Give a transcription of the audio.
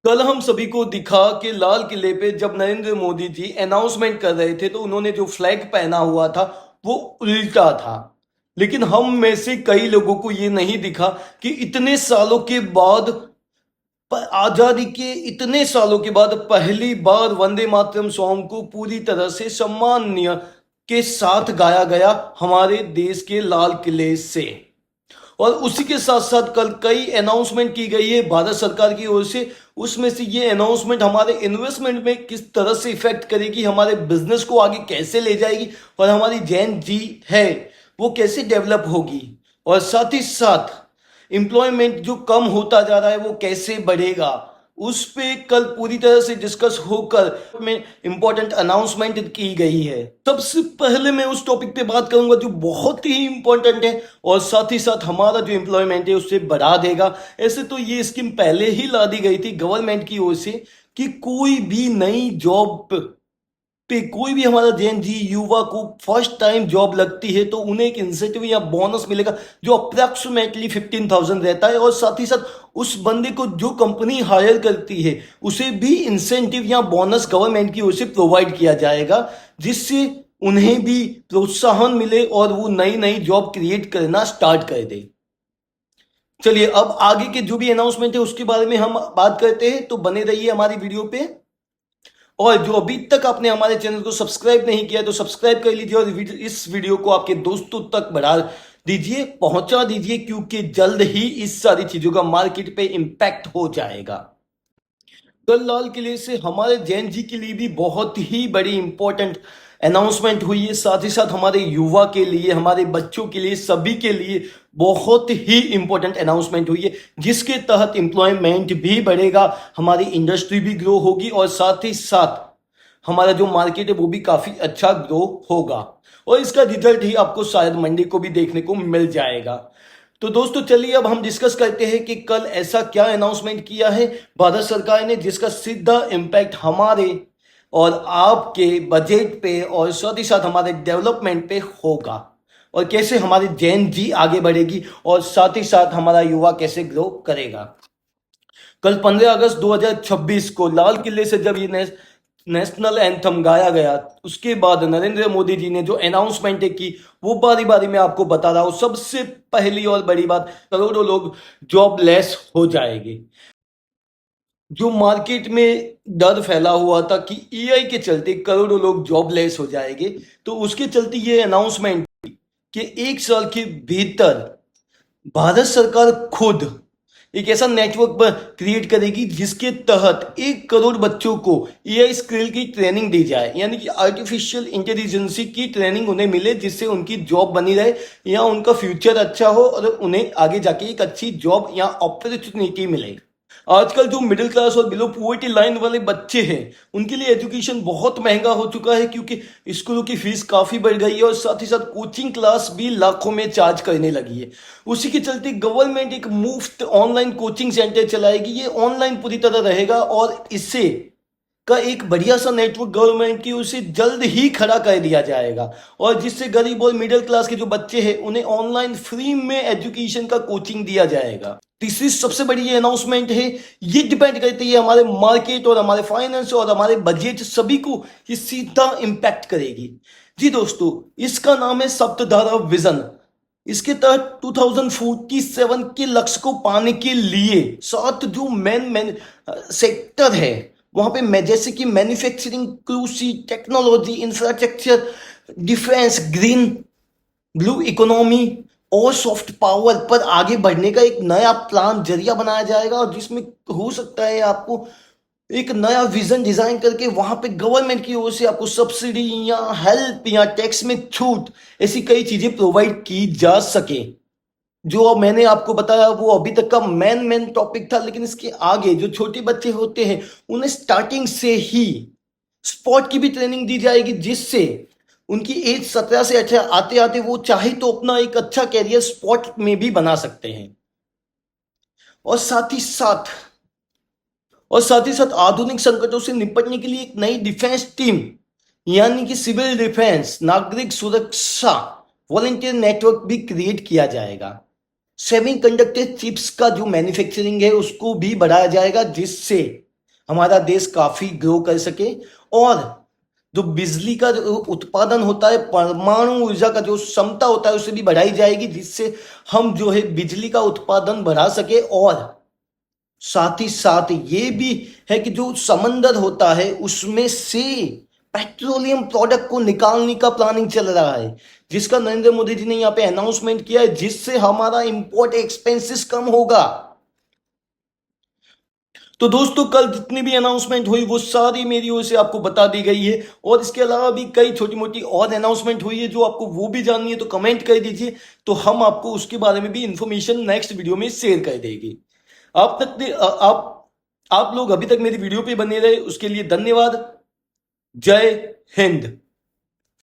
कल हम सभी को दिखा कि लाल किले पे जब नरेंद्र मोदी जी अनाउंसमेंट कर रहे थे तो उन्होंने जो फ्लैग पहना हुआ था वो उल्टा था। लेकिन हम में से कई लोगों को ये नहीं दिखा कि इतने सालों के बाद आजादी के इतने सालों के बाद पहली बार वंदे मातरम सॉन्ग को पूरी तरह से सम्माननीय के साथ गाया गया हमारे देश के लाल किले से। और उसी के साथ साथ कल कई अनाउंसमेंट की गई है भारत सरकार की ओर से। उसमें से ये अनाउंसमेंट हमारे इन्वेस्टमेंट में किस तरह से इफेक्ट करेगी, हमारे बिजनेस को आगे कैसे ले जाएगी और हमारी जैन जी है वो कैसे डेवलप होगी, और साथ ही साथ एम्प्लॉयमेंट जो कम होता जा रहा है वो कैसे बढ़ेगा, उस पे कल पूरी तरह से डिस्कस होकर में इंपॉर्टेंट अनाउंसमेंट की गई है। सबसे पहले मैं उस टॉपिक पे बात करूंगा जो बहुत ही इंपॉर्टेंट है और साथ ही साथ हमारा जो एम्प्लॉयमेंट है उससे बढ़ा देगा। ऐसे तो ये स्कीम पहले ही ला दी गई थी गवर्नमेंट की ओर से कि कोई भी नई जॉब पे कोई भी हमारा जैन जी युवा को फर्स्ट टाइम जॉब लगती है तो उन्हें एक इंसेंटिव या बोनस मिलेगा जो अप्रोक्सीमेटली 15,000 रहता है। और साथ ही साथ उस बंदे को जो कंपनी हायर करती है उसे भी इंसेंटिव या बोनस गवर्नमेंट की ओर से प्रोवाइड किया जाएगा, जिससे उन्हें भी प्रोत्साहन मिले और वो नई नई जॉब क्रिएट करना स्टार्ट कर दे। चलिए अब आगे के जो भी अनाउंसमेंट है उसके बारे में हम बात करते हैं, तो बने रहिए हमारी वीडियो पे। और जो अभी तक आपने हमारे चैनल को सब्सक्राइब नहीं किया तो सब्सक्राइब कर लीजिए और इस वीडियो को आपके दोस्तों तक बढ़ा दीजिए, पहुंचा दीजिए, क्योंकि जल्द ही इस सारी चीजों का मार्केट पे इम्पैक्ट हो जाएगा। कल लाल किले से हमारे जैन जी के लिए भी बहुत ही बड़ी इंपॉर्टेंट अनाउंसमेंट हुई है। साथ ही साथ हमारे युवा के लिए, हमारे बच्चों के लिए, सभी के लिए बहुत ही इंपॉर्टेंट अनाउंसमेंट हुई है, जिसके तहत एम्प्लॉयमेंट भी बढ़ेगा, हमारी इंडस्ट्री भी ग्रो होगी और साथ ही साथ हमारा जो मार्केट है वो भी काफी अच्छा ग्रो होगा। और इसका रिजल्ट ही आपको शायद मंडे को भी देखने को मिल जाएगा। तो दोस्तों चलिए अब हम डिस्कस करते हैं कि कल ऐसा क्या अनाउंसमेंट किया है भारत सरकार ने जिसका सीधा इम्पैक्ट हमारे और आपके बजट पे और साथ ही साथ हमारे डेवलपमेंट पे होगा, और कैसे हमारी जैन जी आगे बढ़ेगी और साथ ही साथ हमारा युवा कैसे ग्रो करेगा। कल 15 अगस्त 2026 को लाल किले से जब ये नेशनल एंथम गाया गया उसके बाद नरेंद्र मोदी जी ने जो अनाउंसमेंट की वो बारी बारी में आपको बता रहा हूं। सबसे पहली और बड़ी बात, करोड़ों लोग जॉबलेस हो जाएंगे। जो मार्केट में डर फैला हुआ था कि एआई के चलते करोड़ों लोग जॉबलेस हो जाएंगे, तो उसके चलते ये अनाउंसमेंट कि एक साल के भीतर भारत सरकार खुद एक ऐसा नेटवर्क क्रिएट करेगी जिसके तहत 1 करोड़ बच्चों को एआई स्किल की ट्रेनिंग दी जाए, यानी कि आर्टिफिशियल इंटेलिजेंसी की ट्रेनिंग उन्हें मिले जिससे उनकी जॉब बनी रहे या उनका फ्यूचर अच्छा हो और उन्हें आगे जाके एक अच्छी जॉब या अपॉर्चुनिटी मिले। आजकल जो मिडिल क्लास और बिलो पॉवर्टी लाइन वाले बच्चे हैं उनके लिए एजुकेशन बहुत महंगा हो चुका है, क्योंकि स्कूलों की फीस काफी बढ़ गई है और साथ ही साथ कोचिंग क्लास भी लाखों में चार्ज करने लगी है। उसी के चलते गवर्नमेंट एक मुफ्त ऑनलाइन कोचिंग सेंटर चलाएगी। ये ऑनलाइन पूरी तरह रहेगा और इससे का एक बढ़िया सा नेटवर्क गवर्नमेंट की उसे जल्द ही खड़ा कर दिया जाएगा, और जिससे गरीब और मिडिल क्लास के जो बच्चे हैं उन्हें ऑनलाइन फ्री में एजुकेशन का कोचिंग दिया जाएगा। तीसरी सबसे बड़ी ये अनाउंसमेंट है, ये डिपेंड करती है हमारे मार्केट और हमारे फाइनेंस और हमारे बजट, सभी को ये सीधा इंपैक्ट करेगी। जी दोस्तों, इसका नाम है सप्तधारा विजन। इसके तहत 2047 के लक्ष्य को पाने के लिए 7 जो मेन सेक्टर है वहां पे जैसे कि मैन्युफैक्चरिंग, कृषि, technology, infrastructure, defence, green, blue economy और सॉफ्ट पावर पर आगे बढ़ने का एक नया प्लान जरिया बनाया जाएगा, और जिसमें हो सकता है आपको एक नया विजन डिजाइन करके वहां पे गवर्नमेंट की ओर से आपको सब्सिडी या हेल्प या टैक्स में छूट, ऐसी कई चीजें प्रोवाइड की जा सके। जो अब मैंने आपको बताया वो अभी तक का मेन टॉपिक था, लेकिन इसके आगे जो छोटे बच्चे होते हैं उन्हें स्टार्टिंग से ही स्पोर्ट की भी ट्रेनिंग दी जाएगी, जिससे उनकी एज 17 से 18 आते आते वो चाहे तो अपना एक अच्छा कैरियर स्पोर्ट में भी बना सकते हैं। और साथ ही साथ आधुनिक संकटों से निपटने के लिए एक नई डिफेंस टीम, यानी कि सिविल डिफेंस, नागरिक सुरक्षा वॉलेंटियर नेटवर्क भी क्रिएट किया जाएगा। सेमीकंडक्टर चिप्स का जो मैन्युफैक्चरिंग है उसको भी बढ़ाया जाएगा, जिससे हमारा देश काफी ग्रो कर सके और जो बिजली का जो उत्पादन होता है, परमाणु ऊर्जा का जो क्षमता होता है उसे भी बढ़ाई जाएगी, जिससे हम जो है बिजली का उत्पादन बढ़ा सके। और साथ ही साथ ये भी है कि जो समंदर होता है उसमें से पेट्रोलियम प्रोडक्ट को निकालने का प्लानिंग चल रहा है, जिसका नरेंद्र मोदी जी ने यहाँ पे अनाउंसमेंट किया है, जिससे हमारा इंपोर्ट एक्सपेंसेस कम होगा। तो दोस्तों कल जितनी भी अनाउंसमेंट हुई वो सारी मेरी ओर से आपको बता दी गई है, और इसके अलावा भी कई छोटी मोटी और अनाउंसमेंट हुई है, जो आपको वो भी जाननी है तो कमेंट कर दीजिए, तो हम आपको उसके बारे में भी इंफॉर्मेशन नेक्स्ट वीडियो में शेयर कर देंगे। आप तक ने- आप लोग अभी तक मेरी वीडियो पे बने रहे उसके लिए धन्यवाद। जय हिंद।